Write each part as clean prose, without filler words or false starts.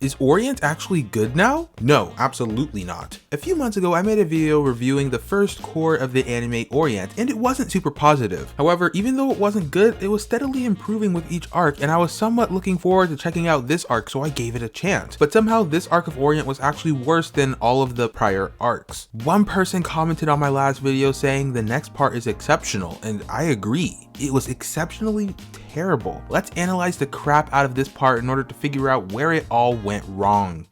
Is Orient actually good now? No, absolutely not. A few months ago, I made a video reviewing the first core of the anime Orient, and it wasn't super positive. However, even though it wasn't good, it was steadily improving with each arc, and I was somewhat looking forward to checking out this arc, so I gave it a chance. But somehow this arc of Orient was actually worse than all of the prior arcs. One person commented on my last video saying the next part is exceptional, and I agree. It was exceptionally terrible. Let's analyze the crap out of this part in order to figure out where it all went wrong.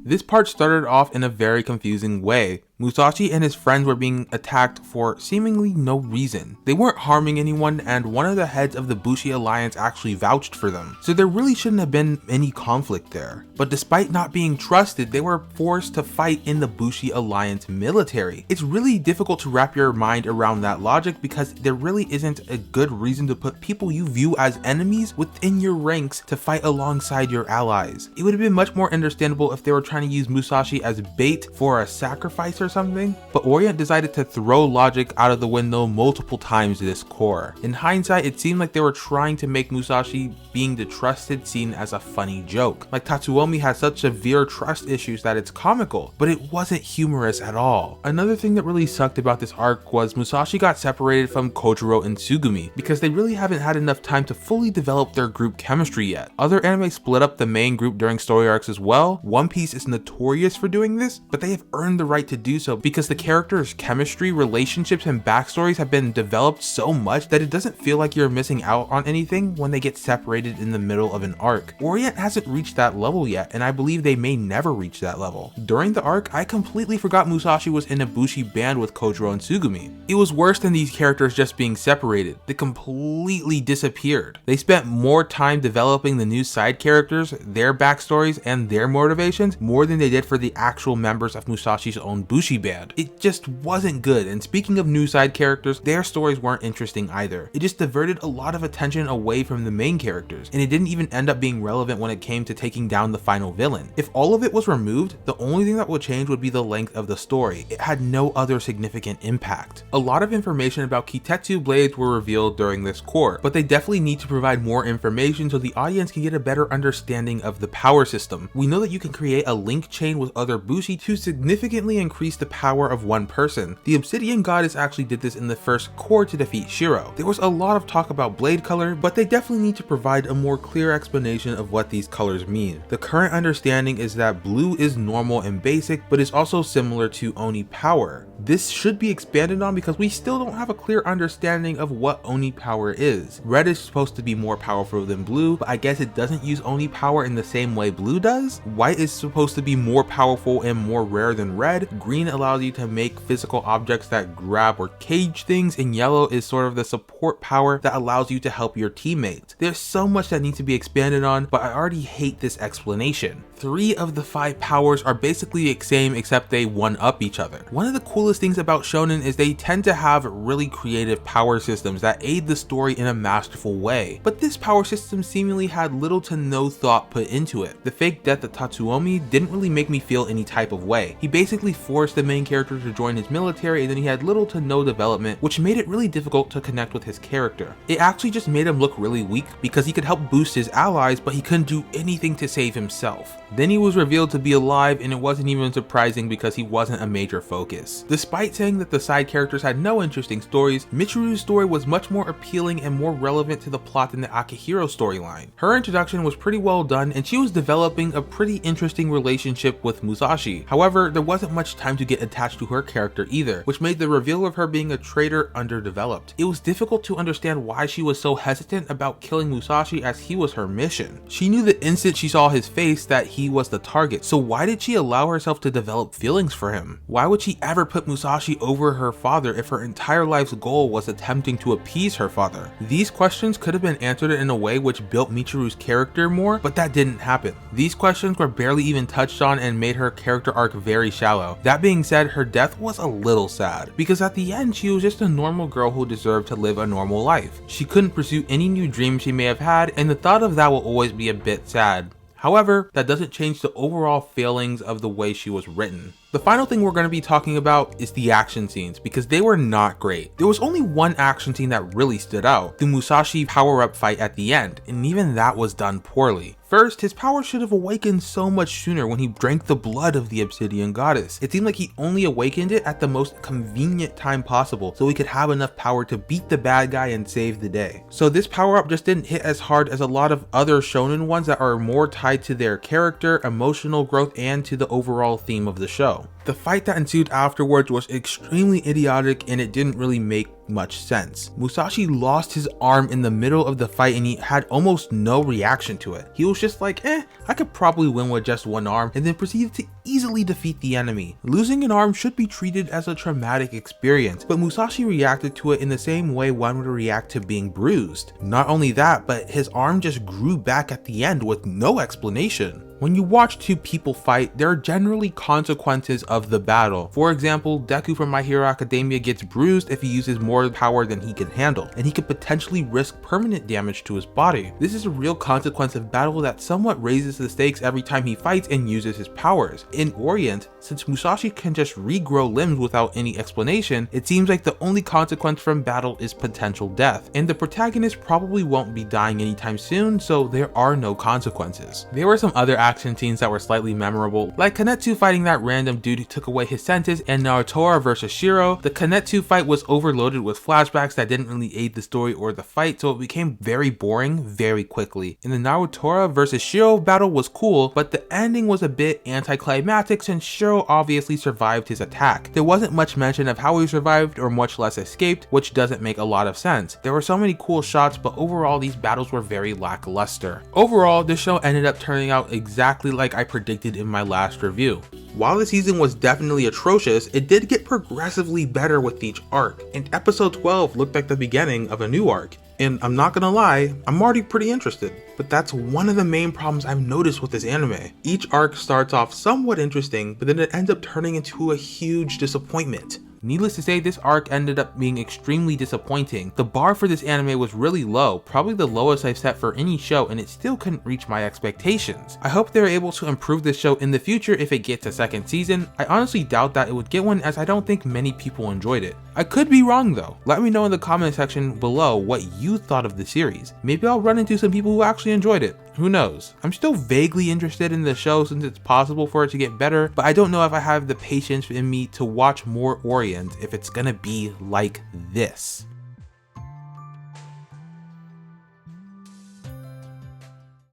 This part started off in a very confusing way. Musashi and his friends were being attacked for seemingly no reason. They weren't harming anyone, and one of the heads of the Bushi Alliance actually vouched for them. So there really shouldn't have been any conflict there. But despite not being trusted, they were forced to fight in the Bushi Alliance military. It's really difficult to wrap your mind around that logic because there really isn't a good reason to put people you view as enemies within your ranks to fight alongside your allies. It would have been much more understandable if they were trying to use Musashi as bait for a sacrifice or something, but Orient decided to throw logic out of the window multiple times this core. In hindsight, it seemed like they were trying to make Musashi being the trusted seen as a funny joke. Like Tatsuomi has such severe trust issues that it's comical, but it wasn't humorous at all. Another thing that really sucked about this arc was Musashi got separated from Kojiro and Tsugumi because they really haven't had enough time to fully develop their group chemistry yet. Other anime split up the main group during story arcs as well. One Piece is notorious for doing this, but they have earned the right to do so because the characters' chemistry, relationships, and backstories have been developed so much that it doesn't feel like you're missing out on anything when they get separated in the middle of an arc. Orient hasn't reached that level yet, and I believe they may never reach that level. During the arc, I completely forgot Musashi was in a Bushi band with Kojiro and Tsugumi. It was worse than these characters just being separated. They completely disappeared. They spent more time developing the new side characters, their backstories, and their motivations more than they did for the actual members of Musashi's own Bushi band. It just wasn't good, and speaking of new side characters, their stories weren't interesting either. It just diverted a lot of attention away from the main characters, and it didn't even end up being relevant when it came to taking down the final villain. If all of it was removed, the only thing that would change would be the length of the story. It had no other significant impact. A lot of information about Kitetsu blades were revealed during this core, but they definitely need to provide more information so the audience can get a better understanding of the power system. We know that you can create a link chain with other Bushi to significantly increase the power of one person. The Obsidian Goddess actually did this in the first core to defeat Shiro. There was a lot of talk about blade color, but they definitely need to provide a more clear explanation of what these colors mean. The current understanding is that blue is normal and basic, but is also similar to Oni power. This should be expanded on because we still don't have a clear understanding of what Oni power is. Red is supposed to be more powerful than blue, but I guess it doesn't use Oni power in the same way blue does. White is supposed to be more powerful and more rare than red. Green allows you to make physical objects that grab or cage things, and yellow is sort of the support power that allows you to help your teammates. There's so much that needs to be expanded on, but I already hate this explanation. 3 of the 5 powers are basically the same except they one-up each other. One of the coolest things about shonen is they tend to have really creative power systems that aid the story in a masterful way, but this power system seemingly had little to no thought put into it. The fake death of Tatsuomi didn't really make me feel any type of way. He basically forced the main character to join his military, and then he had little to no development, which made it really difficult to connect with his character. It actually just made him look really weak because he could help boost his allies, but he couldn't do anything to save himself. Then he was revealed to be alive, and it wasn't even surprising because he wasn't a major focus. Despite saying that the side characters had no interesting stories, Michiru's story was much more appealing and more relevant to the plot than the Akihiro storyline. Her introduction was pretty well done, and she was developing a pretty interesting relationship with Musashi. However, there wasn't much time to get attached to her character either, which made the reveal of her being a traitor underdeveloped. It was difficult to understand why she was so hesitant about killing Musashi as he was her mission. She knew the instant she saw his face that he was the target, so why did she allow herself to develop feelings for him? Why would she ever put Musashi over her father if her entire life's goal was attempting to appease her father? These questions could have been answered in a way which built Michiru's character more, but that didn't happen. These questions were barely even touched on and made her character arc very shallow. That being said, her death was a little sad, because at the end she was just a normal girl who deserved to live a normal life. She couldn't pursue any new dreams she may have had, and the thought of that will always be a bit sad. However, that doesn't change the overall failings of the way she was written. The final thing we're going to be talking about is the action scenes, because they were not great. There was only one action scene that really stood out, the Musashi power-up fight at the end, and even that was done poorly. First, his power should have awakened so much sooner when he drank the blood of the obsidian goddess. It seemed like he only awakened it at the most convenient time possible so he could have enough power to beat the bad guy and save the day. So this power-up just didn't hit as hard as a lot of other shonen ones that are more tied to their character, emotional growth, and to the overall theme of the show. The fight that ensued afterwards was extremely idiotic and it didn't really make much sense. Musashi lost his arm in the middle of the fight and he had almost no reaction to it. He was just like, I could probably win with just one arm, and then proceeded to easily defeat the enemy. Losing an arm should be treated as a traumatic experience, but Musashi reacted to it in the same way one would react to being bruised. Not only that, but his arm just grew back at the end with no explanation. When you watch two people fight, there are generally consequences of the battle. For example, Deku from My Hero Academia gets bruised if he uses more power than he can handle, and he could potentially risk permanent damage to his body. This is a real consequence of battle that somewhat raises the stakes every time he fights and uses his powers. In Orient, since Musashi can just regrow limbs without any explanation, it seems like the only consequence from battle is potential death, and the protagonist probably won't be dying anytime soon, so there are no consequences. There were some other action scenes that were slightly memorable, like Kanetsu fighting that random dude who took away his senses, and Narutora versus Shiro. The Kanetsu fight was overloaded with flashbacks that didn't really aid the story or the fight, so it became very boring very quickly. And the Narutora versus Shiro battle was cool, but the ending was a bit anticlimactic since Shiro obviously survived his attack. There wasn't much mention of how he survived or much less escaped, which doesn't make a lot of sense. There were so many cool shots, but overall these battles were very lackluster. Overall, the show ended up turning out exactly like I predicted in my last review. While the season was definitely atrocious, it did get progressively better with each arc, and episode 12 looked like the beginning of a new arc. And I'm not gonna lie, I'm already pretty interested. But that's one of the main problems I've noticed with this anime. Each arc starts off somewhat interesting, but then it ends up turning into a huge disappointment. Needless to say, this arc ended up being extremely disappointing. The bar for this anime was really low, probably the lowest I've set for any show, and it still couldn't reach my expectations. I hope they're able to improve this show in the future if it gets a second season. I honestly doubt that it would get one, as I don't think many people enjoyed it. I could be wrong though. Let me know in the comment section below what you thought of the series. Maybe I'll run into some people who actually enjoyed it. Who knows? I'm still vaguely interested in the show since it's possible for it to get better, but I don't know if I have the patience in me to watch more Orient if it's gonna be like this.